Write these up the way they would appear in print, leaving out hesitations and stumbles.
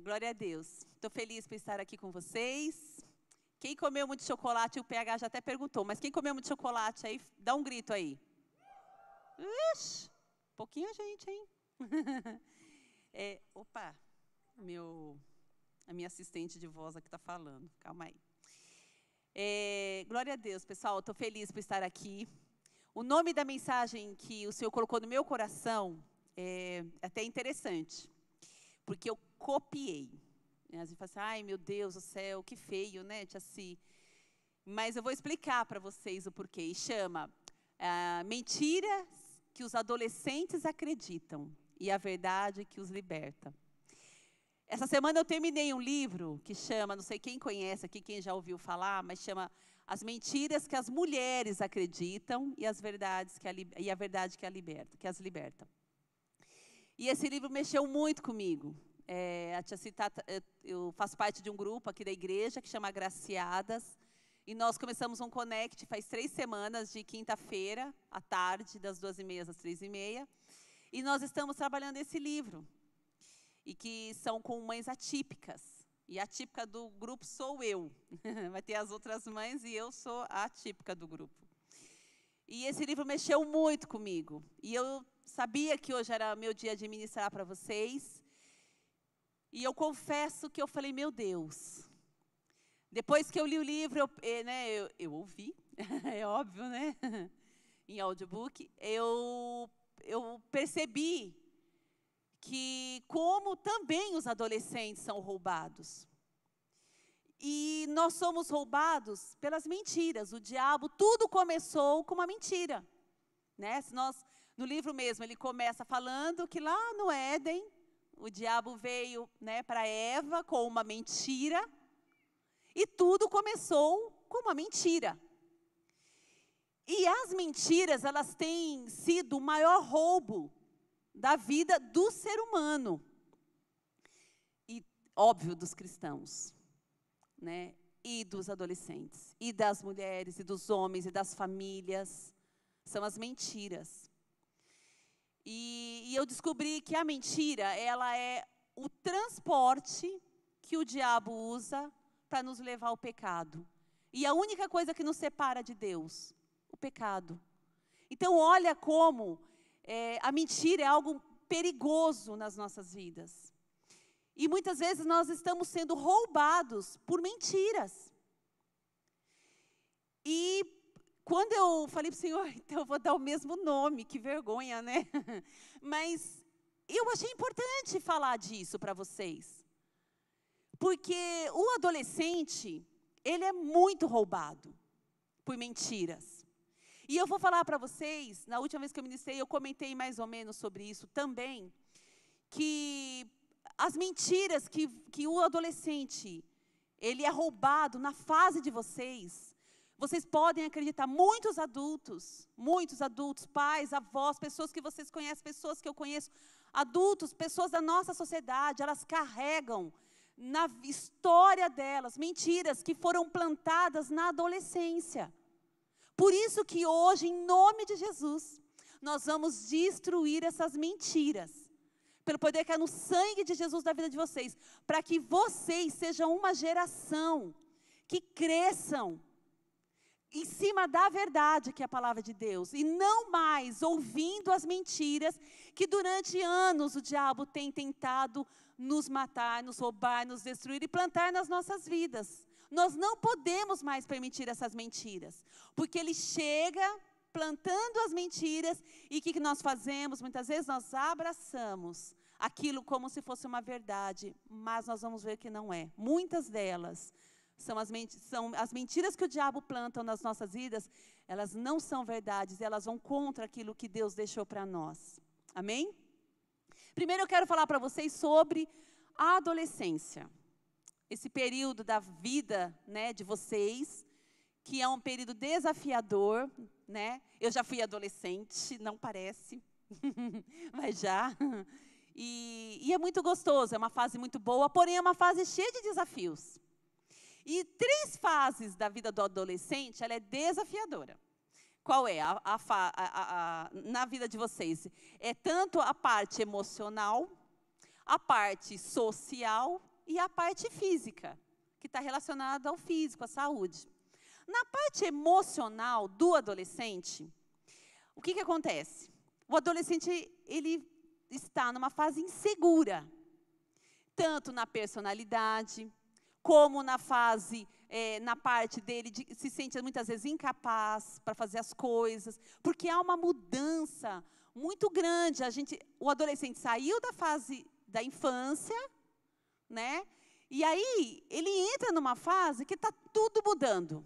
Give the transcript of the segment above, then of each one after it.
Glória a Deus. Estou feliz por estar aqui com vocês. Quem comeu muito chocolate, o PH já até perguntou, mas quem comeu muito chocolate aí, dá um grito aí. Ixi, pouquinha gente, hein? Opa, a minha assistente de voz aqui está falando, calma aí. Glória a Deus, pessoal, estou feliz por estar aqui. O nome da mensagem que o Senhor colocou no meu coração é até interessante, porque eu copiei. Às vezes fala assim, ai meu Deus do céu, que feio, né, tia Si? Mas eu vou explicar para vocês o porquê. E chama Mentiras que os adolescentes acreditam e a verdade que os liberta. Essa semana eu terminei um livro que chama, não sei quem conhece aqui, quem já ouviu falar, mas chama As Mentiras que as Mulheres Acreditam e a verdade que as liberta. E esse livro mexeu muito comigo. A tia Si eu faço parte de um grupo aqui da igreja que chama Agraciadas. E nós começamos um Connect faz 3 semanas, de quinta-feira, à tarde, das 2h30 às 3h30. E nós estamos trabalhando esse livro. E que são com mães atípicas. E a atípica do grupo sou eu. Vai ter as outras mães e eu sou a atípica do grupo. E esse livro mexeu muito comigo. E eu sabia que hoje era meu dia de ministrar para vocês. E eu confesso que eu falei, meu Deus. Depois que eu li o livro, eu ouvi, é óbvio, né? Em audiobook, eu percebi que como também os adolescentes são roubados. E nós somos roubados pelas mentiras. O diabo, tudo começou com uma mentira. Né? No livro mesmo, ele começa falando que lá no Éden, o diabo veio, né, para Eva com uma mentira. E tudo começou com uma mentira. E as mentiras, elas têm sido o maior roubo da vida do ser humano. E, óbvio, dos cristãos, né? E dos adolescentes, e das mulheres, e dos homens, e das famílias. São as mentiras. E eu descobri que a mentira, ela é o transporte que o diabo usa para nos levar ao pecado. E a única coisa que nos separa de Deus, o pecado. Então, olha como a mentira é algo perigoso nas nossas vidas. E muitas vezes nós estamos sendo roubados por mentiras. E quando eu falei para o Senhor, então eu vou dar o mesmo nome, que vergonha, né? Mas eu achei importante falar disso para vocês. Porque o adolescente, ele é muito roubado por mentiras. E eu vou falar para vocês, na última vez que eu ministrei, eu comentei mais ou menos sobre isso também, que as mentiras que o adolescente, ele é roubado na fase de vocês podem acreditar, muitos adultos, pais, avós, pessoas que vocês conhecem, pessoas que eu conheço, adultos, pessoas da nossa sociedade, elas carregam na história delas mentiras que foram plantadas na adolescência. Por isso que hoje, em nome de Jesus, nós vamos destruir essas mentiras. Pelo poder que é no sangue de Jesus da vida de vocês. Para que vocês sejam uma geração que cresçam em cima da verdade, que é a palavra de Deus. E não mais ouvindo as mentiras que durante anos o diabo tem tentado nos matar, nos roubar, nos destruir e plantar nas nossas vidas. Nós não podemos mais permitir essas mentiras. Porque ele chega plantando as mentiras e o que nós fazemos? Muitas vezes nós abraçamos aquilo como se fosse uma verdade, mas nós vamos ver que não é. Muitas delas são as mentiras que o diabo planta nas nossas vidas, elas não são verdades, elas vão contra aquilo que Deus deixou para nós. Amém? Primeiro eu quero falar para vocês sobre a adolescência. Esse período da vida, né, de vocês, que é um período desafiador, né? Eu já fui adolescente, não parece, mas já. E é muito gostoso, é uma fase muito boa, porém é uma fase cheia de desafios. E 3 fases da vida do adolescente, ela é desafiadora. Qual é na vida de vocês? É tanto a parte emocional, a parte social e a parte física, que está relacionada ao físico, à saúde. Na parte emocional do adolescente, o que acontece? O adolescente, ele está numa fase insegura, tanto na personalidade, como na fase, na parte dele, se sente muitas vezes incapaz para fazer as coisas, porque há uma mudança muito grande. O adolescente saiu da fase da infância, né? E aí ele entra numa fase que está tudo mudando.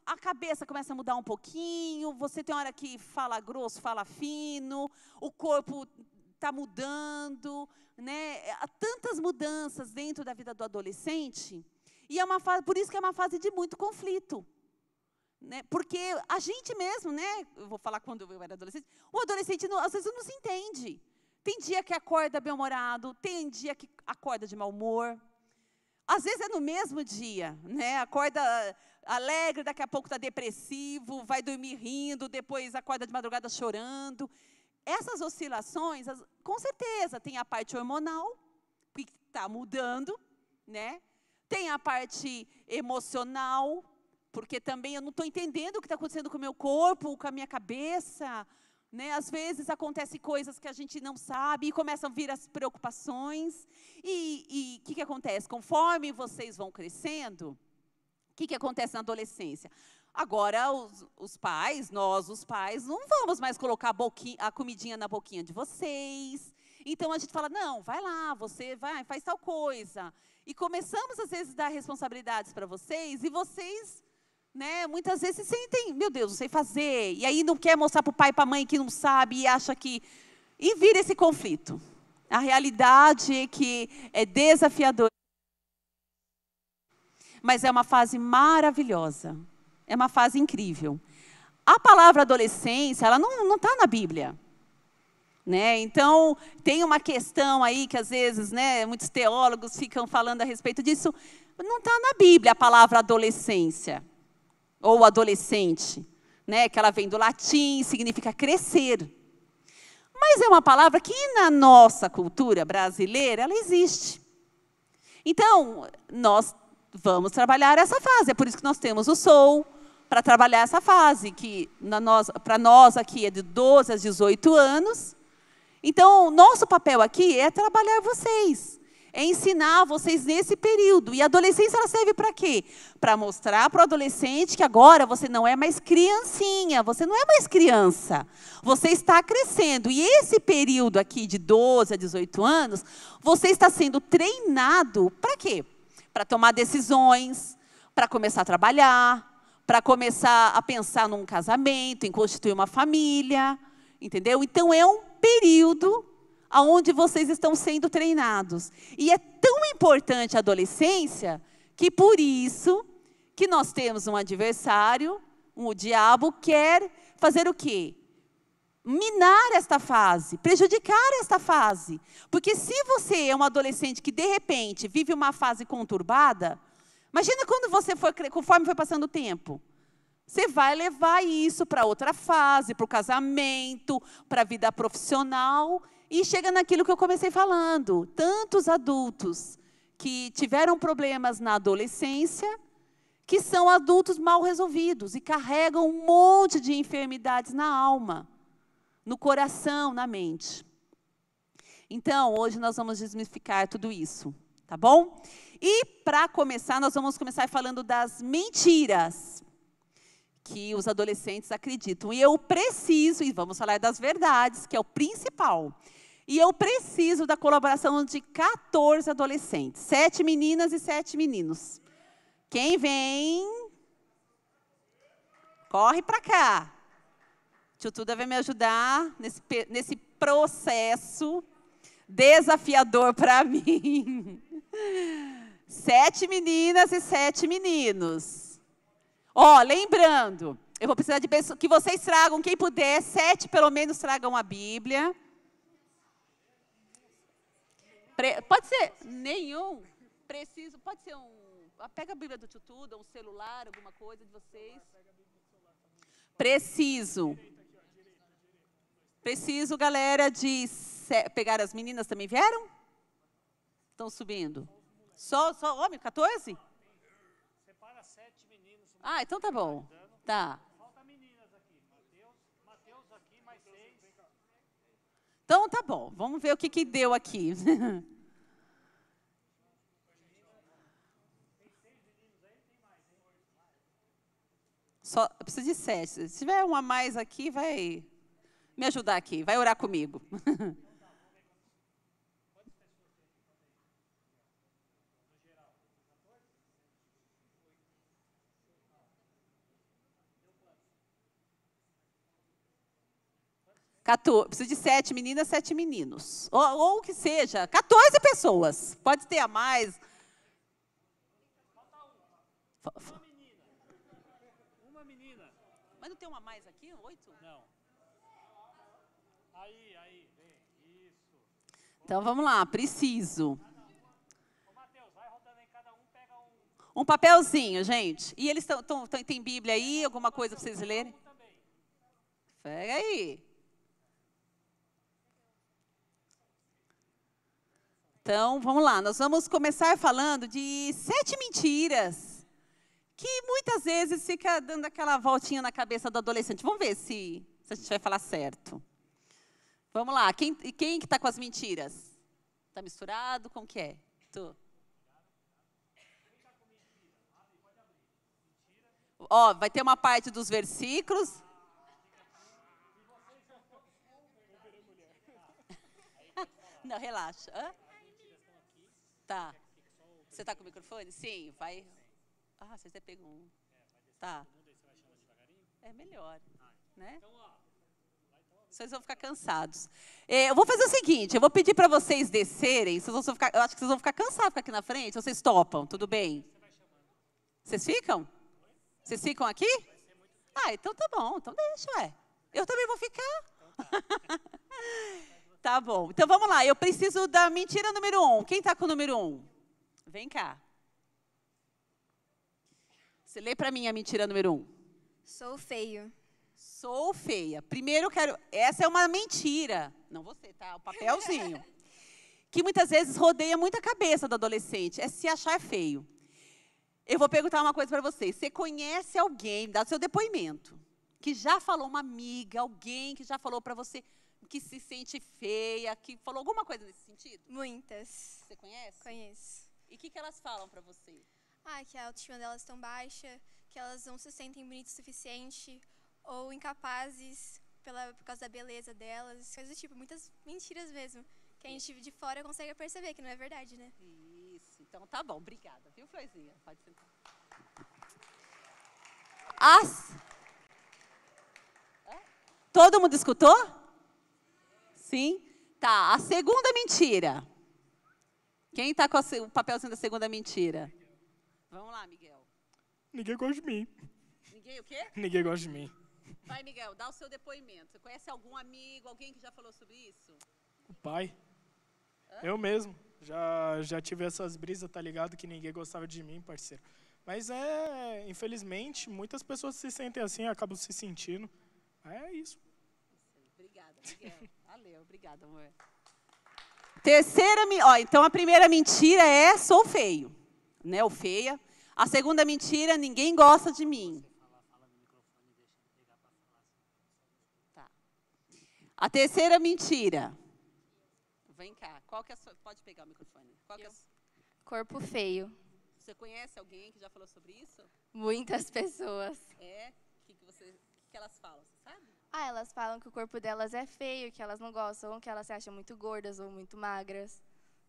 A cabeça começa a mudar um pouquinho, você tem hora que fala grosso, fala fino, o corpo está mudando, né? Há tantas mudanças dentro da vida do adolescente, e é uma fase, por isso que é uma fase de muito conflito, né? Porque a gente mesmo, né? Eu vou falar quando eu era adolescente, o adolescente às vezes não se entende. Tem dia que acorda bem-humorado, tem dia que acorda de mau humor. Às vezes é no mesmo dia, né? Acorda alegre, daqui a pouco está depressivo, vai dormir rindo, depois acorda de madrugada chorando. Essas oscilações, com certeza, tem a parte hormonal, que está mudando, né? Tem a parte emocional, porque também eu não estou entendendo o que está acontecendo com o meu corpo, com a minha cabeça, né? Às vezes acontecem coisas que a gente não sabe e começam a vir as preocupações. E o que acontece? Conforme vocês vão crescendo, o que acontece na adolescência? Agora, os pais, nós, os pais, não vamos mais colocar a comidinha na boquinha de vocês. Então, a gente fala, não, vai lá, você vai, faz tal coisa. E começamos, às vezes, a dar responsabilidades para vocês, e vocês, né, muitas vezes se sentem, meu Deus, não sei fazer. E aí não quer mostrar para o pai e para a mãe que não sabe e acha que... E vira esse conflito. A realidade é que é desafiador. Mas é uma fase maravilhosa. É uma fase incrível. A palavra adolescência, ela não está na Bíblia, né? Então, tem uma questão aí que, às vezes, né, muitos teólogos ficam falando a respeito disso. Não está na Bíblia a palavra adolescência, ou adolescente, né? Que ela vem do latim, significa crescer. Mas é uma palavra que, na nossa cultura brasileira, ela existe. Então, nós vamos trabalhar essa fase. É por isso que nós temos o SOU, para trabalhar essa fase, que para nós aqui é de 12 a 18 anos. Então, nosso papel aqui é trabalhar vocês, é ensinar vocês nesse período. E a adolescência, ela serve para quê? Para mostrar para o adolescente que agora você não é mais criancinha, você não é mais criança, você está crescendo. E esse período aqui de 12 a 18 anos, você está sendo treinado para quê? Para tomar decisões, para começar a trabalhar, para começar a pensar num casamento, em constituir uma família, entendeu? Então, é um período onde vocês estão sendo treinados. E é tão importante a adolescência, que por isso que nós temos um adversário, o diabo quer fazer o quê? Minar esta fase, prejudicar esta fase. Porque se você é um adolescente que, de repente, vive uma fase conturbada, imagina quando você conforme foi passando o tempo. Você vai levar isso para outra fase, para o casamento, para a vida profissional, e chega naquilo que eu comecei falando. Tantos adultos que tiveram problemas na adolescência, que são adultos mal resolvidos e carregam um monte de enfermidades na alma, no coração, na mente. Então, hoje nós vamos desmistificar tudo isso, tá bom? E, para começar, nós vamos começar falando das mentiras que os adolescentes acreditam. E eu preciso, e vamos falar das verdades, que é o principal. E eu preciso da colaboração de 14 adolescentes. 7 meninas e 7 meninos. Quem vem? Corre para cá. Tio Tuda vai me ajudar nesse processo desafiador para mim. 7 meninas e 7 meninos. Ó, lembrando, eu vou precisar de que vocês tragam, quem puder, 7 pelo menos tragam a Bíblia. Pode ser nenhum. Preciso, pode ser pega a Bíblia do Tio Tuda, um celular, alguma coisa de vocês. Preciso, galera, de pegaram as meninas também vieram? Estão subindo? Só homem, 14? Separa 7 meninos. Ah, então tá bom. Tá. Falta meninas aqui. Mateus aqui, mais 6. Então tá bom. Vamos ver o que deu aqui. Só, eu preciso de 7. Se tiver um a mais aqui, vai me ajudar aqui. Vai orar comigo. Preciso de 7 meninas, 7 meninos. Ou o que seja, 14 pessoas. Pode ter a mais. Uma menina. Mas não tem uma a mais aqui? 8? Não. Aí, vem. Isso. Então vamos lá, preciso. Ô, Mateus, vai rodando aí, cada um pega Um papelzinho, gente. E eles tem Bíblia aí, alguma coisa para vocês lerem? Pega aí. Então, vamos lá. Nós vamos começar falando de 7 mentiras que muitas vezes fica dando aquela voltinha na cabeça do adolescente. Vamos ver se a gente vai falar certo. Vamos lá. Quem que está com as mentiras? Está misturado? Como que é? Tu. Ó, vai ter uma parte dos versículos. Não, relaxa. Hã? Tá. Você está com o microfone? Sim, vai. Ah, você até pegou um. Tá. É melhor, né? Vocês vão ficar cansados. Eu vou fazer o seguinte, eu vou pedir para vocês descerem. Eu acho que vocês vão ficar cansados ficar aqui na frente. Vocês topam, tudo bem? Vocês ficam? Vocês ficam aqui? Ah, então tá bom. Então deixa, ué. Eu também vou ficar. Tá bom. Então vamos lá. Eu preciso da mentira número 1. Quem está com o número 1? Vem cá. Você lê para mim a mentira número 1. Sou feio. Sou feia. Primeiro eu quero... Essa é uma mentira. Não você, tá? O papelzinho. Que muitas vezes rodeia muito a cabeça do adolescente. É se achar feio. Eu vou perguntar uma coisa para vocês. Você conhece alguém, dá o seu depoimento, que já falou, uma amiga, alguém que já falou para você que se sente feia, que falou alguma coisa nesse sentido? Muitas. Você conhece? Conheço. E o que elas falam para você? Que a autoestima delas é tão baixa, que elas não se sentem bonitas o suficiente, ou incapazes por causa da beleza delas, coisas do tipo, muitas mentiras mesmo, que a gente de fora consegue perceber que não é verdade, né? Isso, então tá bom, obrigada, viu, Florzinha? Pode sentar. Todo mundo escutou? Sim? Tá, a segunda mentira. Quem está com o papelzinho da segunda mentira? Vamos lá, Miguel. Ninguém gosta de mim. Ninguém o quê? Ninguém gosta de mim. Vai, Miguel, dá o seu depoimento. Você conhece algum amigo, alguém que já falou sobre isso? O pai. Eu mesmo. Já tive essas brisas, tá ligado? Que ninguém gostava de mim, parceiro. Mas infelizmente, muitas pessoas se sentem assim, acabam se sentindo. É isso. Obrigada, Miguel. Valeu, obrigada, amor. Então a primeira mentira é sou feio, né? Ou feia. A segunda mentira, ninguém gosta de mim. Tá. A terceira mentira. Vem cá. Qual que é a sua... Pode pegar o microfone. Qual que é a... Corpo feio. Você conhece alguém que já falou sobre isso? Muitas pessoas. É? O que elas falam? Você sabe? Elas falam que o corpo delas é feio, que elas não gostam, ou que elas se acham muito gordas ou muito magras.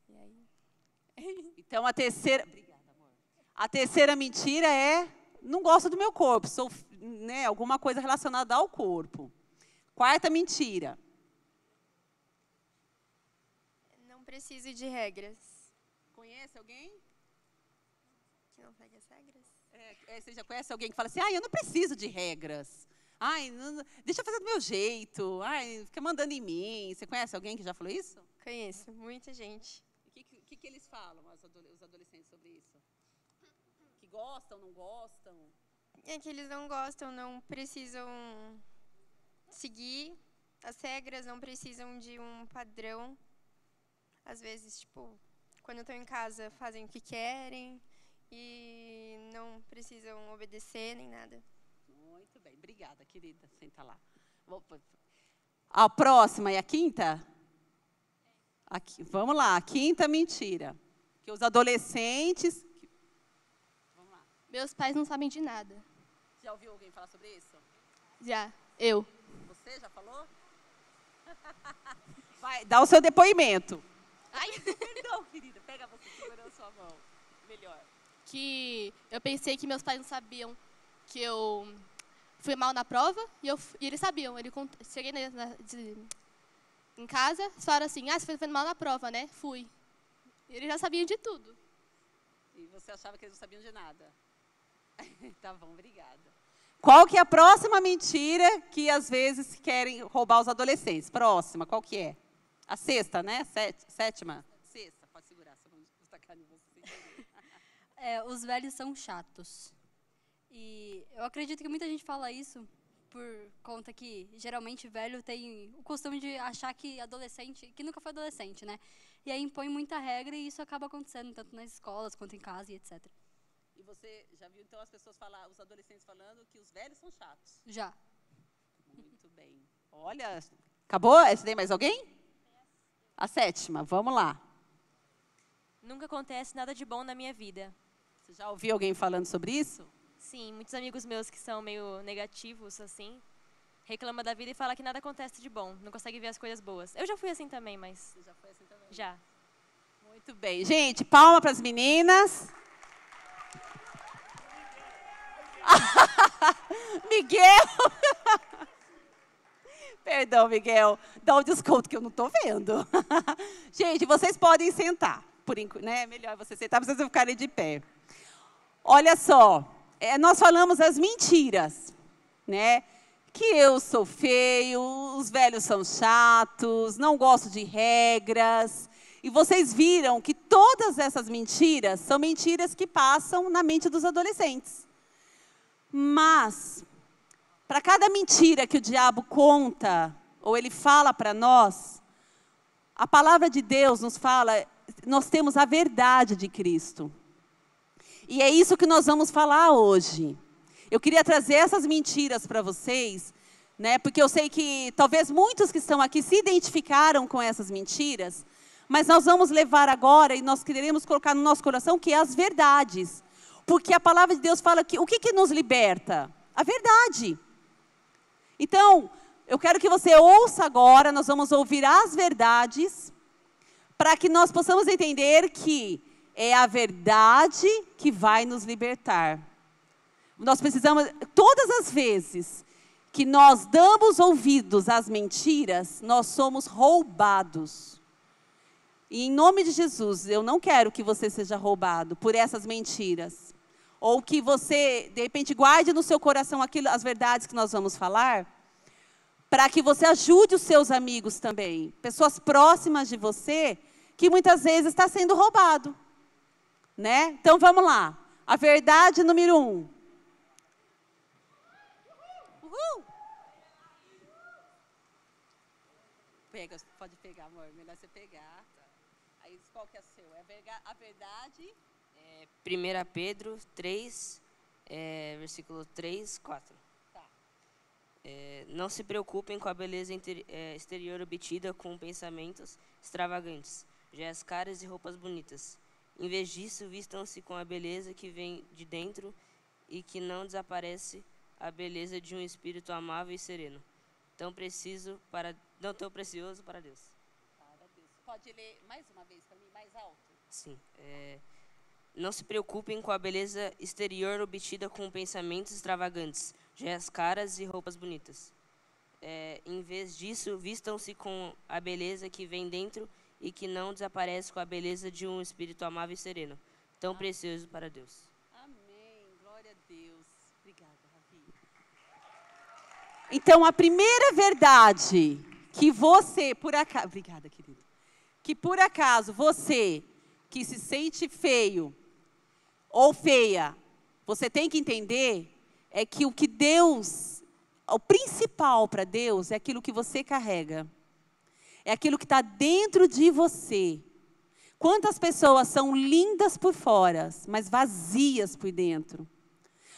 E aí? Então, a terceira... Obrigada, amor. A terceira mentira é, não gosto do meu corpo, sou, né, alguma coisa relacionada ao corpo. Quarta mentira. Não preciso de regras. Conhece alguém? Que não segue as regras? Você já conhece alguém que fala assim, eu não preciso de regras. Deixa eu fazer do meu jeito. Fica mandando em mim. Você conhece alguém que já falou isso? Conheço, muita gente. O que eles falam, os adolescentes, sobre isso? Que gostam, não gostam? É que eles não gostam, não precisam seguir as regras não precisam de um padrão. Às vezes, tipo, quando estão em casa, fazem o que querem e não precisam obedecer nem nada. Muito bem, obrigada, querida. Senta lá. A próxima é a quinta? Aqui, vamos lá, a quinta mentira. Que os adolescentes... Vamos lá. Meus pais não sabem de nada. Já ouviu alguém falar sobre isso? Já. Eu. Você já falou? Vai, dá o seu depoimento. Ai. Perdão, querida, pega você segurando a sua mão. Melhor. Que eu pensei que meus pais não sabiam que eu fui mal na prova e eles sabiam. Cheguei em casa, falaram assim, você foi mal na prova, né? Fui. E eles já sabiam de tudo. E você achava que eles não sabiam de nada? Tá bom, obrigada. Qual que é a próxima mentira que às vezes querem roubar os adolescentes? Próxima, qual que é? A sexta, né? Sétima? Sexta, pode segurar, só vamos destacar em você. Os velhos são chatos. E eu acredito que muita gente fala isso por conta que, geralmente, velho tem o costume de achar que adolescente, que nunca foi adolescente, né? E aí impõe muita regra e isso acaba acontecendo, tanto nas escolas quanto em casa e etc. E você já viu, então, as pessoas falar, os adolescentes falando que os velhos são chatos? Já. Muito bem. Olha, acabou? Tem mais alguém? A sétima, vamos lá. Nunca acontece nada de bom na minha vida. Você já ouviu alguém falando sobre isso? Sim, muitos amigos meus que são meio negativos, assim, reclamam da vida e falam que nada acontece de bom, não consegue ver as coisas boas. Eu já fui assim também, mas... Você já foi assim também? Já. Muito bem. Gente, palma para as meninas. Miguel! Perdão, Miguel. Dá um desconto que eu não estou vendo. Gente, vocês podem sentar. Né? Melhor você sentar para vocês ficarem de pé. Olha só, nós falamos as mentiras, né? Que eu sou feio, os velhos são chatos, não gosto de regras. E vocês viram que todas essas mentiras são mentiras que passam na mente dos adolescentes. Mas, para cada mentira que o diabo conta, ou ele fala para nós, a palavra de Deus nos fala, nós temos a verdade de Cristo. E é isso que nós vamos falar hoje. Eu queria trazer essas mentiras para vocês, né, porque eu sei que talvez muitos que estão aqui se identificaram com essas mentiras, mas nós vamos levar agora e nós queremos colocar no nosso coração que é as verdades. Porque a palavra de Deus fala que o que nos liberta? A verdade. Então, eu quero que você ouça agora, nós vamos ouvir as verdades, para que nós possamos entender que é a verdade que vai nos libertar. Nós precisamos, todas as vezes que nós damos ouvidos às mentiras, nós somos roubados. E em nome de Jesus, eu não quero que você seja roubado por essas mentiras. Ou que você, de repente, guarde no seu coração as verdades que nós vamos falar, para que você ajude os seus amigos também, pessoas próximas de você, que muitas vezes está sendo roubado. Né? Então, vamos lá. A verdade número 1. Uhul! Pega, pode pegar, amor. Melhor você pegar. Tá. Aí, qual que é o seu? A verdade... 1 Pedro 3, versículo 3, 4. Tá. Não se preocupem com a beleza exterior obtida com pensamentos extravagantes, joias caras e roupas bonitas. Em vez disso, vistam-se com a beleza que vem de dentro e que não desaparece, a beleza de um espírito amável e sereno, tão precioso para Deus. Pode ler mais uma vez para mim, mais alto? Sim. Não se preocupem com a beleza exterior obtida com pensamentos extravagantes, joias caras e roupas bonitas. Em vez disso, vistam-se com a beleza que vem dentro e que não desaparece, com a beleza de um espírito amável e sereno, tão precioso para Deus. Amém. Glória a Deus. Obrigada, Ravi. Então, a primeira verdade que você, por acaso... Obrigada, querido. Que, por acaso, você que se sente feio ou feia, você tem que entender é que o que Deus... o principal para Deus é aquilo que você carrega. É aquilo que está dentro de você. Quantas pessoas são lindas por fora, mas vazias por dentro?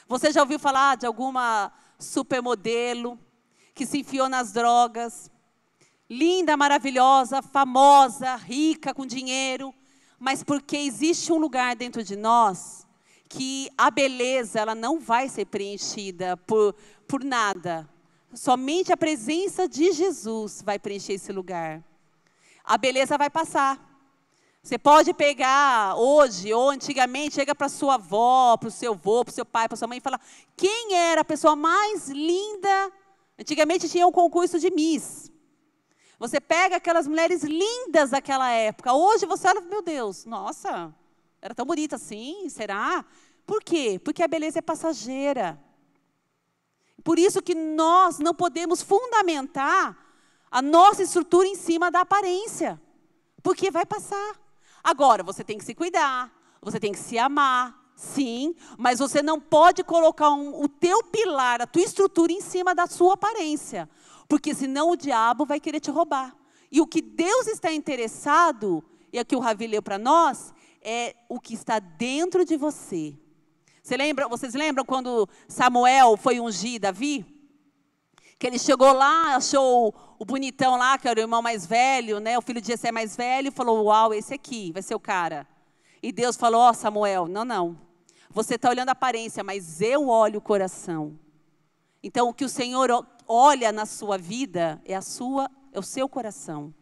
Você já ouviu falar de alguma supermodelo que se enfiou nas drogas? Linda, maravilhosa, famosa, rica, com dinheiro, mas porque existe um lugar dentro de nós que a beleza ela não vai ser preenchida por nada. Somente a presença de Jesus vai preencher esse lugar. A beleza vai passar. Você pode pegar hoje ou antigamente, chega para sua avó, para o seu avô, para o seu pai, para sua mãe e fala: quem era a pessoa mais linda? Antigamente tinha um concurso de Miss. Você pega aquelas mulheres lindas daquela época. Hoje você olha, meu Deus, nossa, era tão bonita assim, será? Por quê? Porque a beleza é passageira. Por isso que nós não podemos fundamentar a nossa estrutura em cima da aparência. Porque vai passar. Agora, você tem que se cuidar, você tem que se amar, sim, mas você não pode colocar o teu pilar, a tua estrutura em cima da sua aparência, porque senão o diabo vai querer te roubar. E o que Deus está interessado, e aqui o Ravi leu para nós, é o que está dentro de você. Vocês lembram quando Samuel foi ungir Davi? Que ele chegou lá, achou o bonitão lá, que era o irmão mais velho, né, o filho de Jessé mais velho, e falou: uau, esse aqui vai ser o cara. E Deus falou: ó, Samuel, não. Você está olhando a aparência, mas eu olho o coração. Então, o que o Senhor olha na sua vida é o seu coração.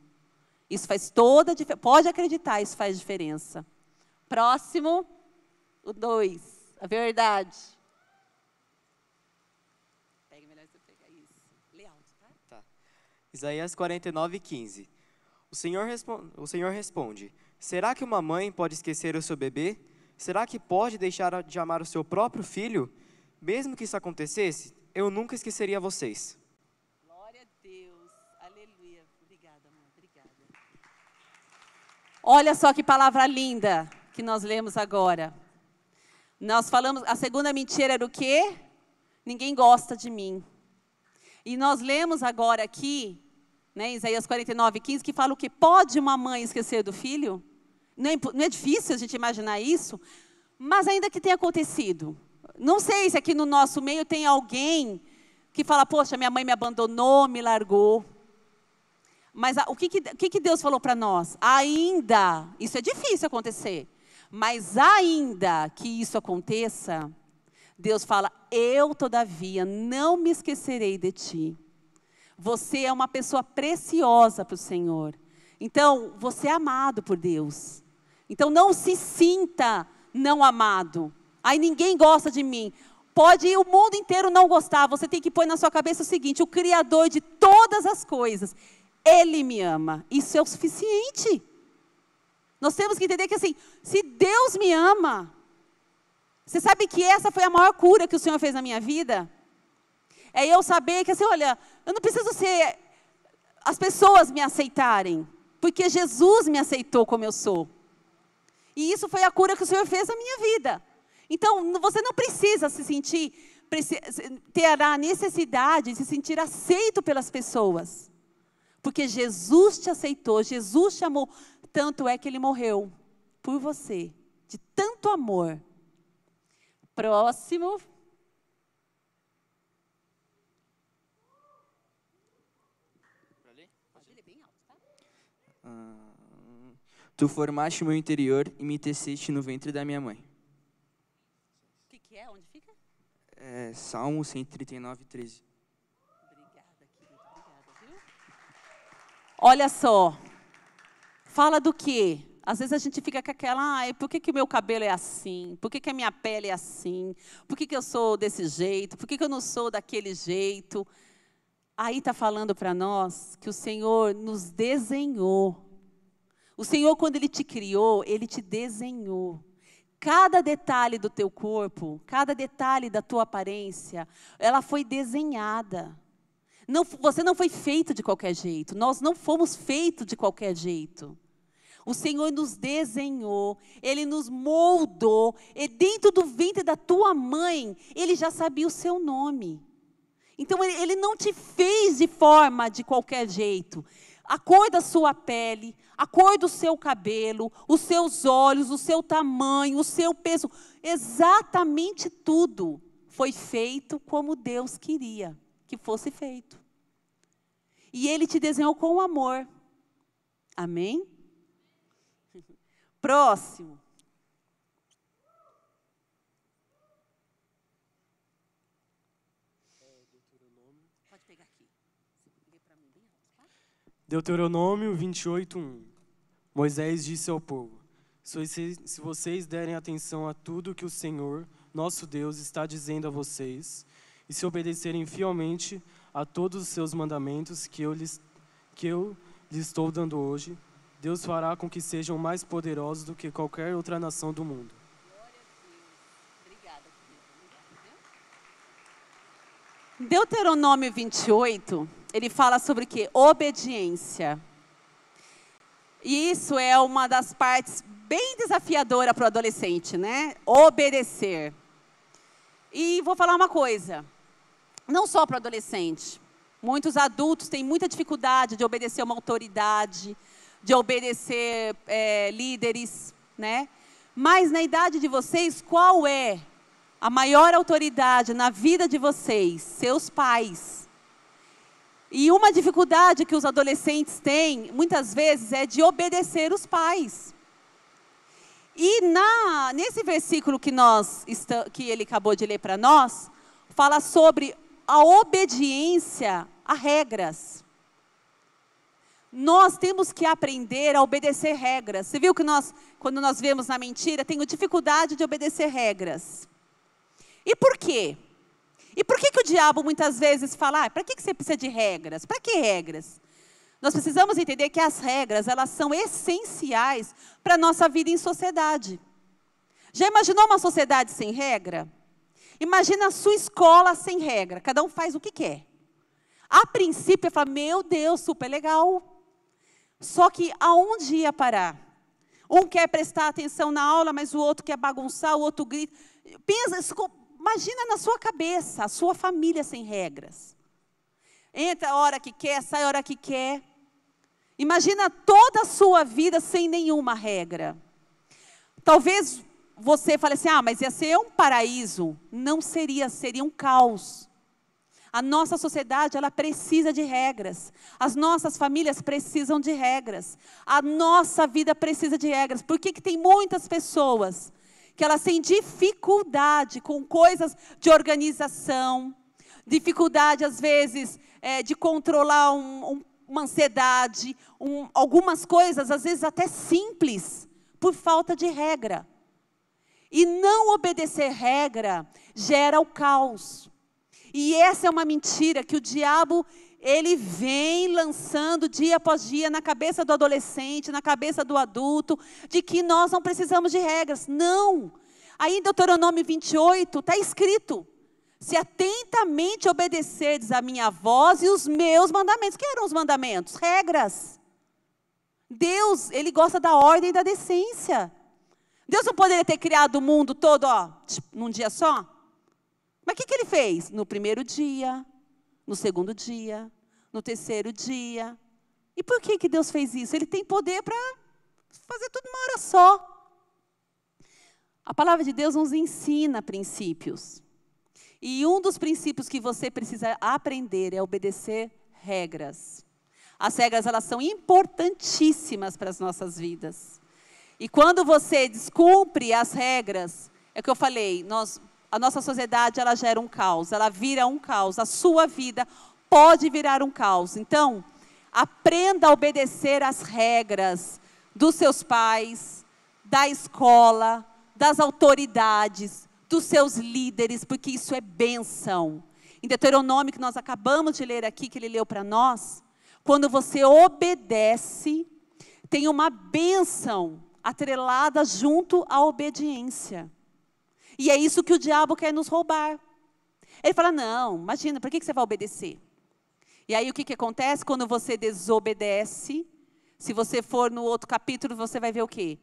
Isso faz toda a diferença. Pode acreditar, isso faz diferença. Próximo, o 2, a verdade. Isaías 49:15. O Senhor responde: será que uma mãe pode esquecer o seu bebê? Será que pode deixar de amar o seu próprio filho? Mesmo que isso acontecesse, eu nunca esqueceria vocês. Glória a Deus. Aleluia. Obrigada, amor. Obrigada. Olha só que palavra linda que nós lemos agora. Nós falamos, a segunda mentira era o quê? Ninguém gosta de mim. E nós lemos agora aqui, né, Isaías 49:15, que fala o quê? Pode uma mãe esquecer do filho? Não é difícil a gente imaginar isso, mas ainda que tenha acontecido. Não sei se aqui no nosso meio tem alguém que fala: poxa, minha mãe me abandonou, me largou. Mas o que Deus falou para nós? Ainda, isso é difícil acontecer, mas ainda que isso aconteça, Deus fala: eu, todavia, não me esquecerei de ti. Você é uma pessoa preciosa para o Senhor. Então, você é amado por Deus. Então, não se sinta não amado. Aí ninguém gosta de mim. Pode o mundo inteiro não gostar. Você tem que pôr na sua cabeça o seguinte: o Criador de todas as coisas, Ele me ama. Isso é o suficiente. Nós temos que entender que assim, se Deus me ama, você sabe que essa foi a maior cura que o Senhor fez na minha vida? É eu saber que assim, olha, eu não preciso ser as pessoas me aceitarem, porque Jesus me aceitou como eu sou. E isso foi a cura que o Senhor fez na minha vida. Então, você não precisa se sentir, ter a necessidade de se sentir aceito pelas pessoas. Porque Jesus te aceitou, Jesus te amou. Tanto é que Ele morreu por você, de tanto amor. Próximo. Tu formaste o meu interior e me teceste no ventre da minha mãe. O que é? Onde fica? Salmo 139:13. Obrigada, querido. Obrigada, viu? Olha só. Fala do quê? Às vezes a gente fica com aquela: por que o meu cabelo é assim? Por que a minha pele é assim? Por que eu sou desse jeito? Por que eu não sou daquele jeito? Aí está falando para nós que o Senhor nos desenhou. O Senhor, quando Ele te criou, Ele te desenhou. Cada detalhe do teu corpo, cada detalhe da tua aparência, ela foi desenhada. Você não foi feito de qualquer jeito. Nós não fomos feitos de qualquer jeito. O Senhor nos desenhou, Ele nos moldou, e dentro do ventre da tua mãe, Ele já sabia o seu nome. Então, ele não te fez de forma de qualquer jeito. A cor da sua pele, a cor do seu cabelo, os seus olhos, o seu tamanho, o seu peso, exatamente tudo foi feito como Deus queria que fosse feito. E Ele te desenhou com amor. Amém? Próximo. Pode pegar aqui. Lê para mim bem alto, tá? Deuteronômio 28:1. Moisés disse ao povo: se vocês derem atenção a tudo que o Senhor, nosso Deus, está dizendo a vocês, e se obedecerem fielmente a todos os seus mandamentos que eu lhes estou dando hoje, Deus fará com que sejam mais poderosos do que qualquer outra nação do mundo. Deuteronômio 28, ele fala sobre o quê? Obediência. E isso é uma das partes bem desafiadoras para o adolescente, né? Obedecer. E vou falar uma coisa, não só para o adolescente. Muitos adultos têm muita dificuldade de obedecer uma autoridade, de obedecer líderes, né? Mas na idade de vocês, qual é a maior autoridade na vida de vocês? Seus pais. E uma dificuldade que os adolescentes têm, muitas vezes, é de obedecer os pais. E nesse versículo que ele acabou de ler para nós, fala sobre a obediência a regras. Nós temos que aprender a obedecer regras. Você viu que quando nós vemos na mentira, tenho dificuldade de obedecer regras. E por quê? E por que o diabo muitas vezes fala, para que você precisa de regras? Para que regras? Nós precisamos entender que as regras, elas são essenciais para a nossa vida em sociedade. Já imaginou uma sociedade sem regra? Imagina a sua escola sem regra, cada um faz o que quer. A princípio, eu falo, meu Deus, super legal. Só que aonde ia parar? Um quer prestar atenção na aula, mas o outro quer bagunçar, o outro grita. Imagina na sua cabeça, a sua família sem regras. Entra a hora que quer, sai a hora que quer. Imagina toda a sua vida sem nenhuma regra. Talvez você fale assim, mas ia ser um paraíso. Não seria, seria um caos. A nossa sociedade, ela precisa de regras. As nossas famílias precisam de regras. A nossa vida precisa de regras. Por que tem muitas pessoas que elas têm dificuldade com coisas de organização, dificuldade, às vezes, de controlar uma ansiedade, algumas coisas, às vezes, até simples, por falta de regra. E não obedecer regra gera o caos. E essa é uma mentira que o diabo, ele vem lançando dia após dia na cabeça do adolescente, na cabeça do adulto, de que nós não precisamos de regras. Não! Aí em Deuteronômio 28 está escrito, se atentamente obedecerdes a minha voz e os meus mandamentos. Que eram os mandamentos? Regras. Deus, Ele gosta da ordem e da decência. Deus não poderia ter criado o mundo todo, num dia só? Mas o que Ele fez? No primeiro dia, no segundo dia, no terceiro dia. E por que Deus fez isso? Ele tem poder para fazer tudo numa hora só. A palavra de Deus nos ensina princípios. E um dos princípios que você precisa aprender é obedecer regras. As regras, elas são importantíssimas para as nossas vidas. E quando você descumpre as regras, é o que eu falei, a nossa sociedade, ela gera um caos, ela vira um caos. A sua vida pode virar um caos. Então, aprenda a obedecer às regras dos seus pais, da escola, das autoridades, dos seus líderes, porque isso é bênção. Em Deuteronômio, que nós acabamos de ler aqui, que ele leu para nós, quando você obedece, tem uma bênção atrelada junto à obediência. E é isso que o diabo quer nos roubar. Ele fala, não, imagina, por que você vai obedecer? E aí o que acontece quando você desobedece? Se você for no outro capítulo, você vai ver o quê?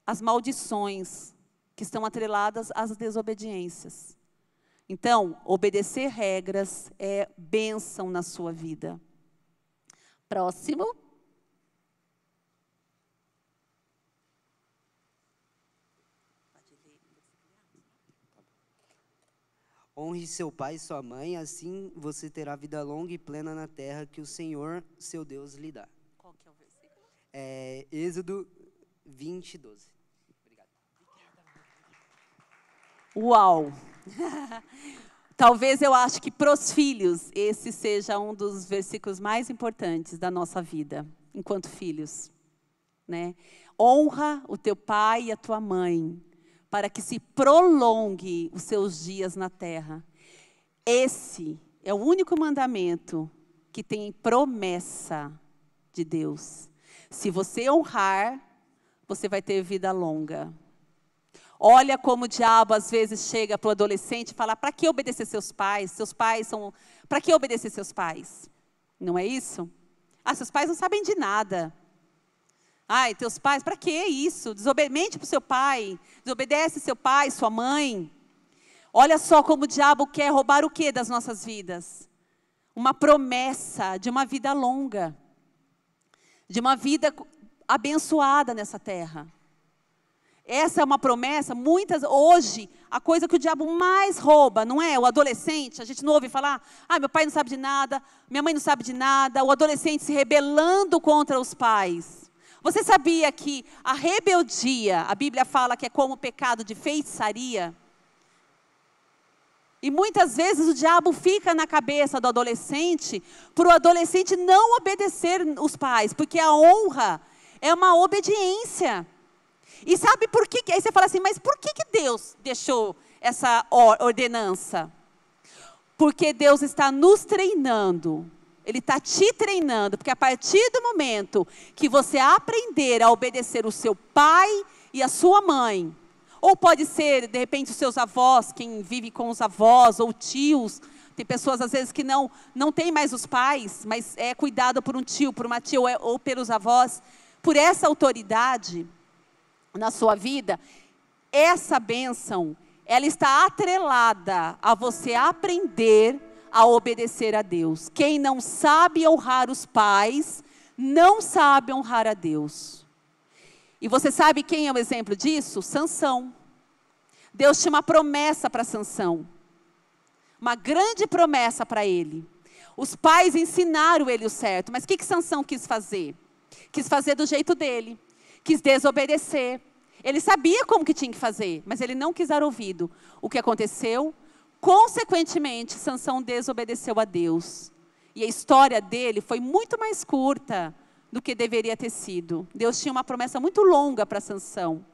As maldições que estão atreladas às desobediências. Então, obedecer regras é bênção na sua vida. Próximo. Honre seu pai e sua mãe, assim você terá vida longa e plena na terra que o Senhor, seu Deus, lhe dá. Qual que é o versículo? Êxodo 20, 12. Obrigado. Uau! Talvez eu acho que para os filhos, esse seja um dos versículos mais importantes da nossa vida, enquanto filhos. Né? Honra o teu pai e a tua mãe, para que se prolongue os seus dias na terra. Esse é o único mandamento que tem promessa de Deus. Se você honrar, você vai ter vida longa. Olha como o diabo às vezes chega para o adolescente e fala: para que obedecer seus pais? Seus pais são... Para que obedecer seus pais? Não é isso? Ah, seus pais não sabem de nada. Ai, teus pais, para que isso? Mente para o seu pai, desobedece seu pai, sua mãe. Olha só como o diabo quer roubar o que das nossas vidas? Uma promessa de uma vida longa, de uma vida abençoada nessa terra. Essa é uma promessa, hoje, a coisa que o diabo mais rouba, não é? O adolescente, a gente não ouve falar: ah, meu pai não sabe de nada, minha mãe não sabe de nada, o adolescente se rebelando contra os pais. Você sabia que a rebeldia, a Bíblia fala que é como o pecado de feitiçaria? E muitas vezes o diabo fica na cabeça do adolescente, para o adolescente não obedecer os pais, porque a honra é uma obediência. E sabe por que? Aí você fala assim: mas por que Deus deixou essa ordenança? Porque Deus está nos treinando. Ele está te treinando, porque a partir do momento que você aprender a obedecer o seu pai e a sua mãe, ou pode ser, de repente, os seus avós, quem vive com os avós, ou tios. Tem pessoas, às vezes, que não têm mais os pais, mas é cuidado por um tio, por uma tia, ou pelos avós. Por essa autoridade na sua vida, essa bênção, ela está atrelada a você aprender a obedecer a Deus. Quem não sabe honrar os pais, não sabe honrar a Deus. E você sabe quem é o exemplo disso? Sansão. Deus tinha uma promessa para Sansão. Uma grande promessa para ele. Os pais ensinaram ele o certo, mas o que Sansão quis fazer? Quis fazer do jeito dele. Quis desobedecer. Ele sabia como que tinha que fazer, mas ele não quis dar ouvido. O que aconteceu? Consequentemente, Sansão desobedeceu a Deus. E a história dele foi muito mais curta do que deveria ter sido. Deus tinha uma promessa muito longa para Sansão.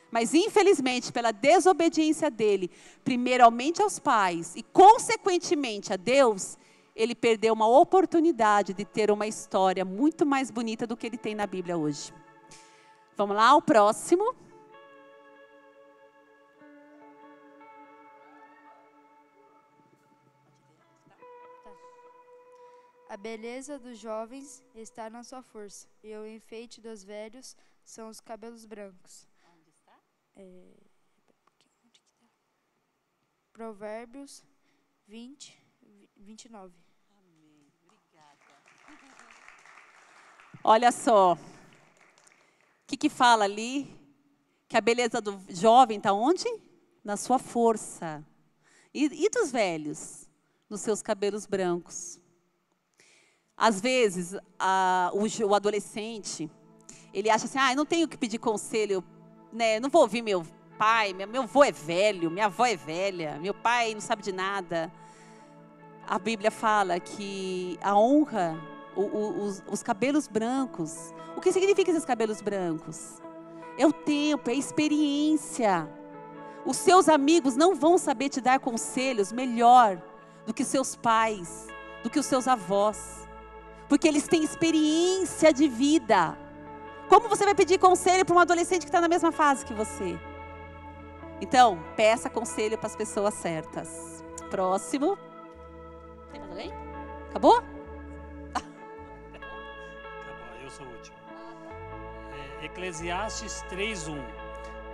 Mas, infelizmente, pela desobediência dele, primeiramente aos pais e, consequentemente, a Deus, ele perdeu uma oportunidade de ter uma história muito mais bonita do que ele tem na Bíblia hoje. Vamos lá, o próximo. A beleza dos jovens está na sua força, e o enfeite dos velhos são os cabelos brancos. Onde está? Provérbios 20, 29. Amém. Obrigada. Olha só. O que fala ali? Que a beleza do jovem está onde? Na sua força. E dos velhos? Nos seus cabelos brancos. Às vezes, o adolescente, ele acha assim: ah, não tenho que pedir conselho, né? Não vou ouvir meu pai, meu avô é velho, minha avó é velha, meu pai não sabe de nada. A Bíblia fala que a honra, os cabelos brancos. O que significa esses cabelos brancos? É o tempo, é a experiência. Os seus amigos não vão saber te dar conselhos melhor do que seus pais, do que os seus avós. Porque eles têm experiência de vida. Como você vai pedir conselho para um adolescente que está na mesma fase que você? Então, peça conselho para as pessoas certas. Próximo. Tem mais alguém? Acabou? Acabou, eu sou o último. Eclesiastes 3:1.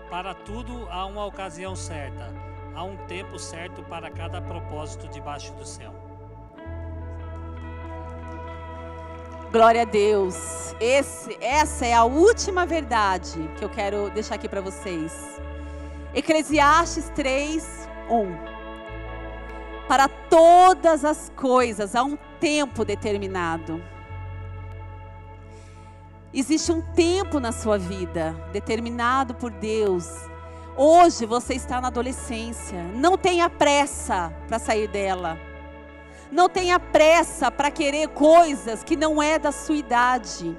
Para tudo há uma ocasião certa. há um tempo certo para cada propósito debaixo do céu. Glória a Deus. Essa é a última verdade que eu quero deixar aqui para vocês. Eclesiastes 3:1. Para todas as coisas há um tempo determinado. Existe um tempo na sua vida determinado por Deus. Hoje você está na adolescência. Não tenha pressa para sair dela. Não tenha pressa para querer coisas que não é da sua idade.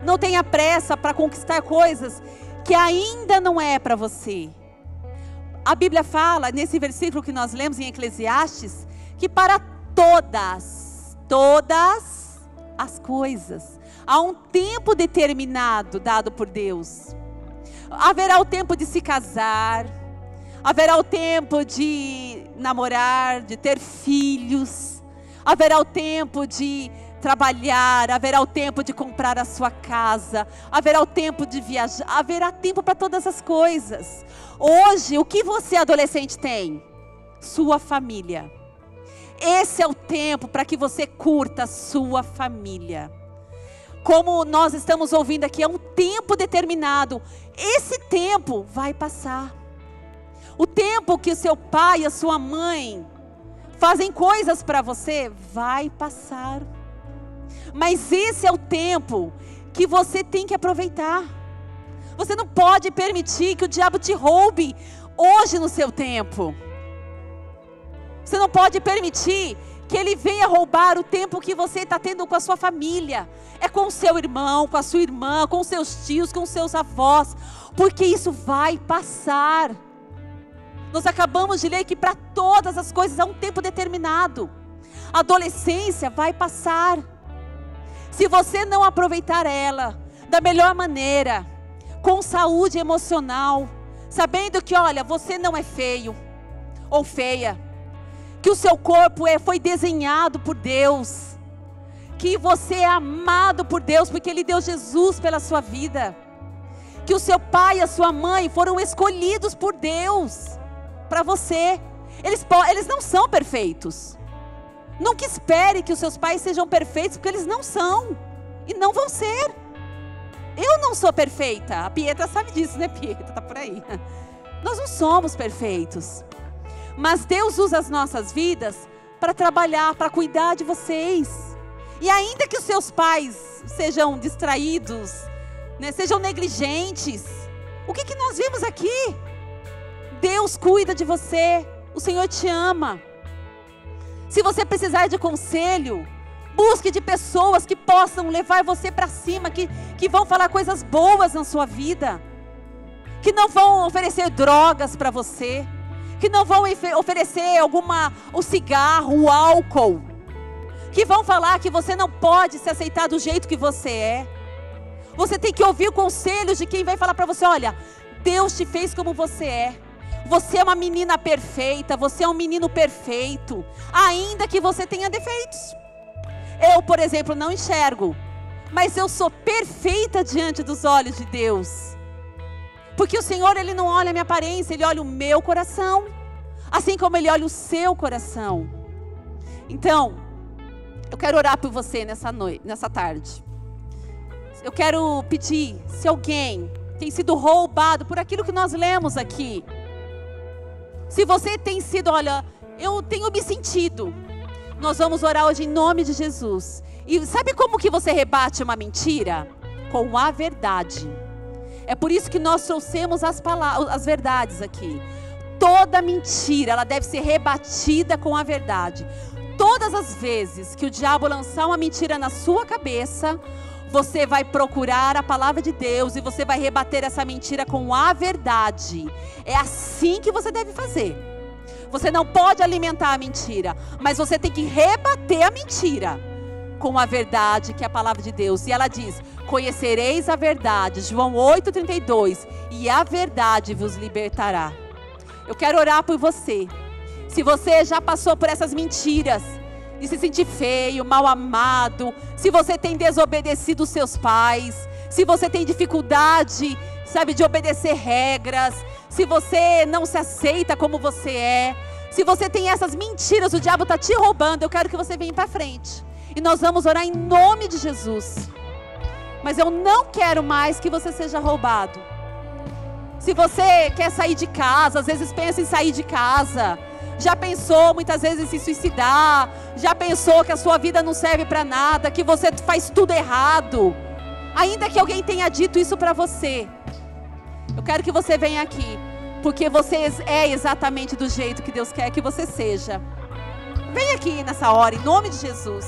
Não tenha pressa para conquistar coisas que ainda não é para você. A Bíblia fala, nesse versículo que nós lemos em Eclesiastes, que para todas as coisas, há um tempo determinado dado por Deus. Haverá o tempo de se casar, haverá o tempo de namorar, de ter filhos, haverá o tempo de trabalhar, haverá o tempo de comprar a sua casa, haverá o tempo de viajar, haverá tempo para todas as coisas. Hoje, o que você adolescente tem? Sua família. Esse é o tempo para que você curta a sua família. Como nós estamos ouvindo aqui, é um tempo determinado. Esse tempo vai passar. O tempo que o seu pai e a sua mãe fazem coisas para você, vai passar. Mas esse é o tempo que você tem que aproveitar. Você não pode permitir que o diabo te roube hoje no seu tempo. Você não pode permitir que ele venha roubar o tempo que você está tendo com a sua família. É com o seu irmão, com a sua irmã, com os seus tios, com os seus avós. Porque isso vai passar. Nós acabamos de ler que para todas as coisas há um tempo determinado. A adolescência vai passar. Se você não aproveitar ela da melhor maneira, com saúde emocional, sabendo que, olha, você não é feio ou feia, que o seu corpo foi desenhado por Deus, que você é amado por Deus, porque Ele deu Jesus pela sua vida, que o seu pai e a sua mãe foram escolhidos por Deus para você. Eles não são perfeitos. Nunca espere que os seus pais sejam perfeitos, porque eles não são e não vão ser. Eu não sou perfeita. A Pietra sabe disso, né, Pietra? Tá por aí. Nós não somos perfeitos. Mas Deus usa as nossas vidas para trabalhar, para cuidar de vocês. E ainda que os seus pais sejam distraídos, né, sejam negligentes, o que nós vimos aqui? Deus cuida de você. O Senhor te ama. Se você precisar de conselho, busque de pessoas que possam levar você para cima, que vão falar coisas boas na sua vida, que não vão oferecer drogas para você, que não vão oferecer o cigarro, o álcool, que vão falar que você não pode se aceitar do jeito que você é. Você tem que ouvir conselhos de quem vai falar para você: olha, Deus te fez como você é. Você é uma menina perfeita, você é um menino perfeito, ainda que você tenha defeitos. Eu, por exemplo, não enxergo, mas eu sou perfeita diante dos olhos de Deus. Porque o Senhor, Ele não olha a minha aparência, Ele olha o meu coração, assim como Ele olha o seu coração. Então, eu quero orar por você nessa tarde. Eu quero pedir, se alguém tem sido roubado por aquilo que nós lemos aqui, se você tem sido, olha, eu tenho me sentido, nós vamos orar hoje em nome de Jesus. E sabe como que você rebate uma mentira? Com a verdade. É por isso que nós trouxemos as verdades aqui. Toda mentira, ela deve ser rebatida com a verdade. Todas as vezes que o diabo lançar uma mentira na sua cabeça, você vai procurar a palavra de Deus e você vai rebater essa mentira com a verdade. É assim que você deve fazer. Você não pode alimentar a mentira, mas você tem que rebater a mentira com a verdade, que é a palavra de Deus. E ela diz: conhecereis a verdade, João 8,32, e a verdade vos libertará. Eu quero orar por você. Se você já passou por essas mentiras, de se sentir feio, mal amado, se você tem desobedecido os seus pais, se você tem dificuldade, sabe, de obedecer regras, se você não se aceita como você é, se você tem essas mentiras, o diabo está te roubando, eu quero que você venha para frente. E nós vamos orar em nome de Jesus. Mas eu não quero mais que você seja roubado. Se você quer sair de casa, às vezes pensa em sair de casa, já pensou muitas vezes em se suicidar, já pensou que a sua vida não serve para nada, que você faz tudo errado, ainda que alguém tenha dito isso para você, eu quero que você venha aqui, porque você é exatamente do jeito que Deus quer que você seja. Vem aqui nessa hora, em nome de Jesus.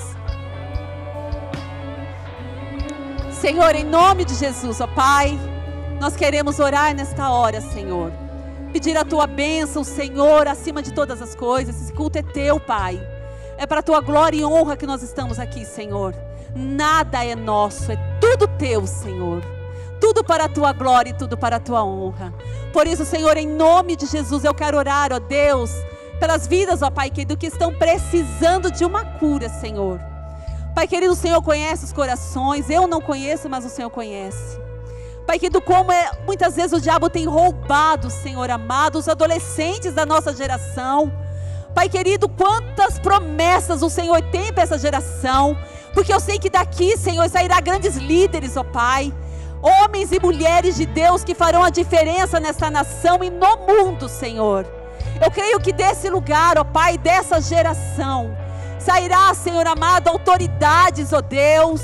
Senhor, em nome de Jesus, ó Pai, nós queremos orar nesta hora, Senhor. Pedir a Tua bênção, Senhor, acima de todas as coisas. Esse culto é Teu, Pai. É para a Tua glória e honra que nós estamos aqui, Senhor. Nada é nosso, é tudo Teu, Senhor. Tudo para a Tua glória e tudo para a Tua honra. Por isso, Senhor, em nome de Jesus, eu quero orar, ó Deus, pelas vidas, ó Pai querido, que estão precisando de uma cura, Senhor. Pai querido, o Senhor conhece os corações. Eu não conheço, mas o Senhor conhece. Pai querido, como muitas vezes o diabo tem roubado, Senhor amado, os adolescentes da nossa geração. Pai querido, quantas promessas o Senhor tem para essa geração. Porque eu sei que daqui, Senhor, sairá grandes líderes, ó Pai. Homens e mulheres de Deus que farão a diferença nessa nação e no mundo, Senhor. Eu creio que desse lugar, ó Pai, dessa geração, sairá, Senhor amado, autoridades, ó Deus.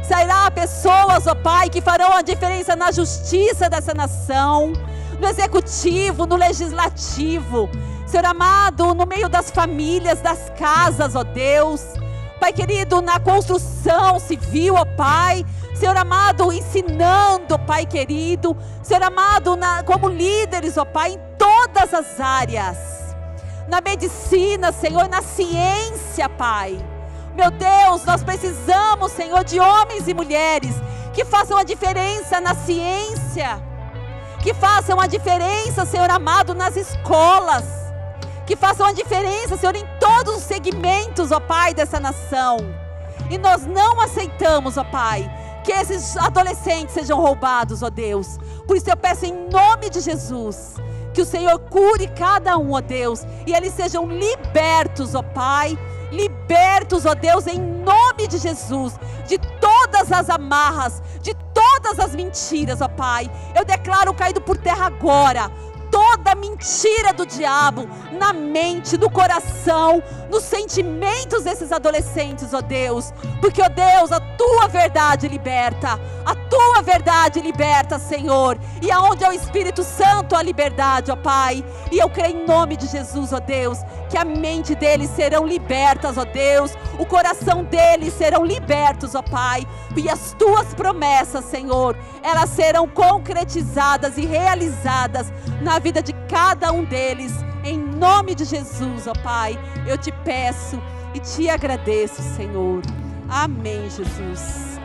Sairá pessoas, ó Pai, que farão a diferença na justiça dessa nação, no executivo, no legislativo, Senhor amado, no meio das famílias, das casas, ó Deus. Pai querido, na construção civil, ó Pai, Senhor amado, ensinando, Pai querido, Senhor amado, como líderes, ó Pai, em todas as áreas, na medicina, Senhor, na ciência, Pai. Meu Deus, nós precisamos, Senhor, de homens e mulheres que façam a diferença na ciência, que façam a diferença, Senhor amado, nas escolas, que façam a diferença, Senhor, em todos os segmentos, ó Pai, dessa nação. E nós não aceitamos, ó Pai, que esses adolescentes sejam roubados, ó Deus. Por isso eu peço em nome de Jesus, que o Senhor cure cada um, ó Deus, e eles sejam libertos, ó Pai. Libertos, ó Deus, em nome de Jesus, de todas as amarras, de todas as mentiras, ó Pai. Eu declaro caído por terra agora toda mentira do diabo na mente, no coração, nos sentimentos desses adolescentes, ó Deus. Porque, ó Deus, a Tua verdade liberta, a Tua verdade liberta, Senhor. E aonde é o Espírito Santo, a liberdade, ó Pai. E eu creio em nome de Jesus, ó Deus, que a mente deles serão libertas, ó Deus. O coração deles serão libertos, ó Pai. E as Tuas promessas, Senhor, elas serão concretizadas e realizadas na vida de cada um deles. Em nome de Jesus, ó Pai, eu te peço e te agradeço, Senhor. Amém, Jesus.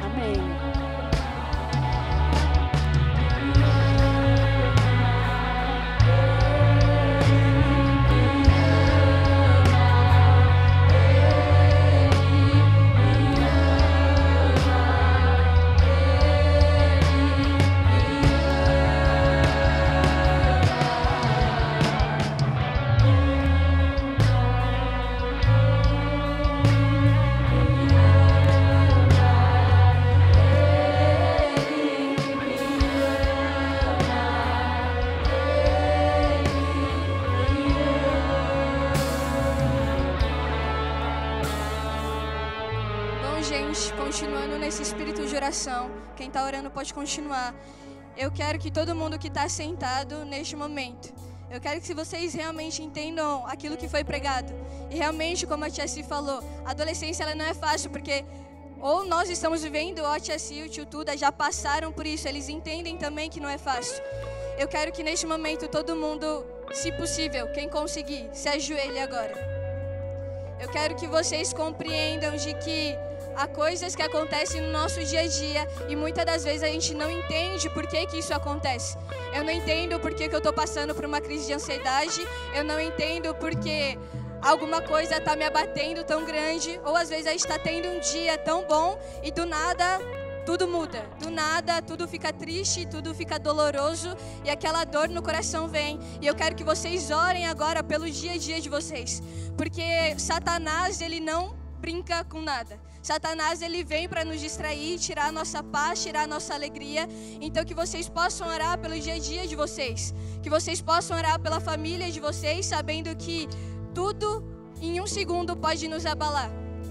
Amém. Continuando nesse espírito de oração, quem está orando pode continuar. Eu quero que todo mundo que está sentado neste momento, eu quero que vocês realmente entendam aquilo que foi pregado. E realmente, como a tia C falou, a adolescência ela não é fácil, porque ou nós estamos vivendo, ou a tia C e o tio Tuda já passaram por isso, eles entendem também que não é fácil. Eu quero que neste momento todo mundo, se possível, quem conseguir, se ajoelhe agora. Eu quero que vocês compreendam de que há coisas que acontecem no nosso dia a dia e muitas das vezes a gente não entende por que isso acontece. Eu não entendo por que eu estou passando por uma crise de ansiedade, eu não entendo porque alguma coisa está me abatendo tão grande, ou às vezes a gente está tendo um dia tão bom e do nada tudo muda. Do nada, tudo fica triste, tudo fica doloroso e aquela dor no coração vem. E eu quero que vocês orem agora pelo dia a dia de vocês, porque Satanás, ele não brinca com nada. Satanás, ele vem para nos distrair, tirar a nossa paz, tirar a nossa alegria. Então que vocês possam orar pelo dia a dia de vocês, que vocês possam orar pela família de vocês, sabendo que tudo em um segundo pode nos abalar,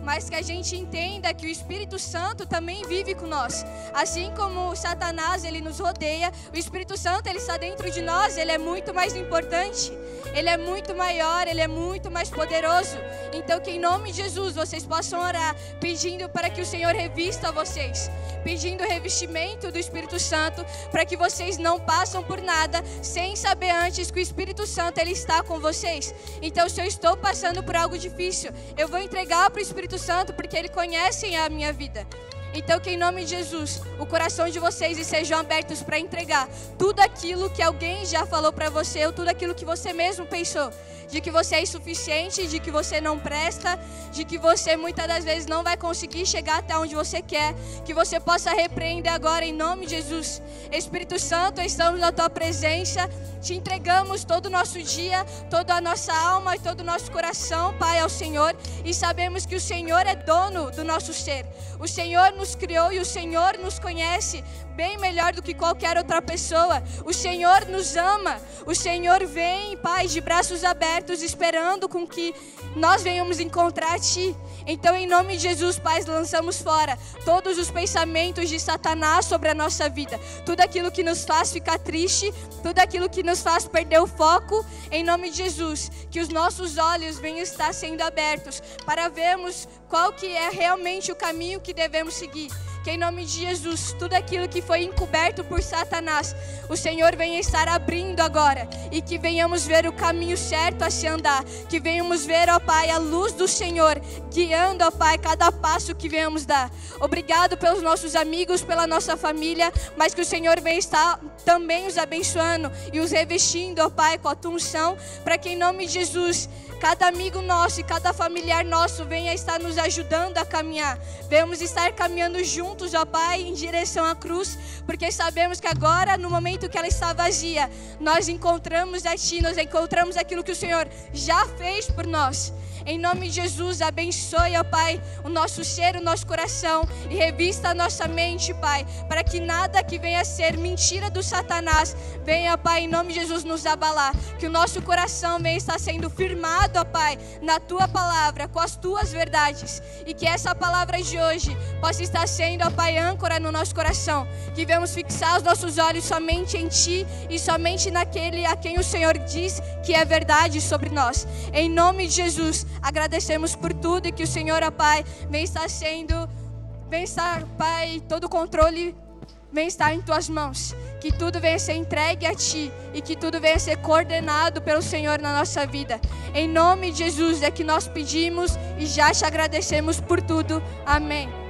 mas que a gente entenda que o Espírito Santo também vive com nós. Assim como Satanás, ele nos rodeia, o Espírito Santo, ele está dentro de nós, ele é muito mais importante, ele é muito maior, ele é muito mais poderoso. Então que em nome de Jesus vocês possam orar, pedindo para que o Senhor revista vocês, pedindo o revestimento do Espírito Santo, para que vocês não passem por nada sem saber antes que o Espírito Santo, ele está com vocês. Então se eu estou passando por algo difícil, eu vou entregar para o Espírito Santo, porque ele conhece a minha vida. Então que em nome de Jesus, o coração de vocês sejam abertos para entregar tudo aquilo que alguém já falou para você, ou tudo aquilo que você mesmo pensou, de que você é insuficiente, de que você não presta, de que você muitas das vezes não vai conseguir chegar até onde você quer, que você possa repreender agora em nome de Jesus. Espírito Santo, estamos na tua presença, te entregamos todo o nosso dia, toda a nossa alma e todo o nosso coração, Pai, ao Senhor, e sabemos que o Senhor é dono do nosso ser. O Senhor nos criou e o Senhor nos conhece bem melhor do que qualquer outra pessoa. O Senhor nos ama, o Senhor vem, Pai, de braços abertos, esperando com que nós venhamos encontrar Ti. Então, em nome de Jesus, Pai, lançamos fora todos os pensamentos de Satanás sobre a nossa vida, tudo aquilo que nos faz ficar triste, tudo aquilo que nos faz perder o foco. Em nome de Jesus, que os nossos olhos venham estar sendo abertos para vermos qual que é realmente o caminho que devemos seguir. Que em nome de Jesus, tudo aquilo que foi encoberto por Satanás, o Senhor venha estar abrindo agora, e que venhamos ver o caminho certo a se andar, que venhamos ver, ó Pai, a luz do Senhor guiando, ó Pai, cada passo que venhamos dar. Obrigado pelos nossos amigos, pela nossa família, mas que o Senhor venha estar também os abençoando e os revestindo, ó Pai, com a tua unção, para que em nome de Jesus, cada amigo nosso e cada familiar nosso venha estar nos ajudando a caminhar. Venhamos estar caminhando juntos, ó Pai, em direção à cruz, porque sabemos que agora, no momento que ela está vazia, nós encontramos a Ti, nós encontramos aquilo que o Senhor já fez por nós. Em nome de Jesus, abençoe, ó Pai, o nosso ser, o nosso coração, e revista a nossa mente, Pai, para que nada que venha a ser mentira do Satanás venha, ó Pai, em nome de Jesus, nos abalar. Que o nosso coração venha estar sendo firmado, ó Pai, na Tua palavra, com as Tuas verdades, e que essa palavra de hoje possa estar sendo, ó Pai, âncora no nosso coração. Que venhamos fixar os nossos olhos somente em Ti e somente naquele a quem o Senhor diz que é verdade sobre nós. Em nome de Jesus, agradecemos por tudo, e que o Senhor, ó Pai, vem estar, Pai, todo o controle vem estar em Tuas mãos. Que tudo venha ser entregue a Ti e que tudo venha ser coordenado pelo Senhor na nossa vida. Em nome de Jesus é que nós pedimos e já te agradecemos por tudo. Amém.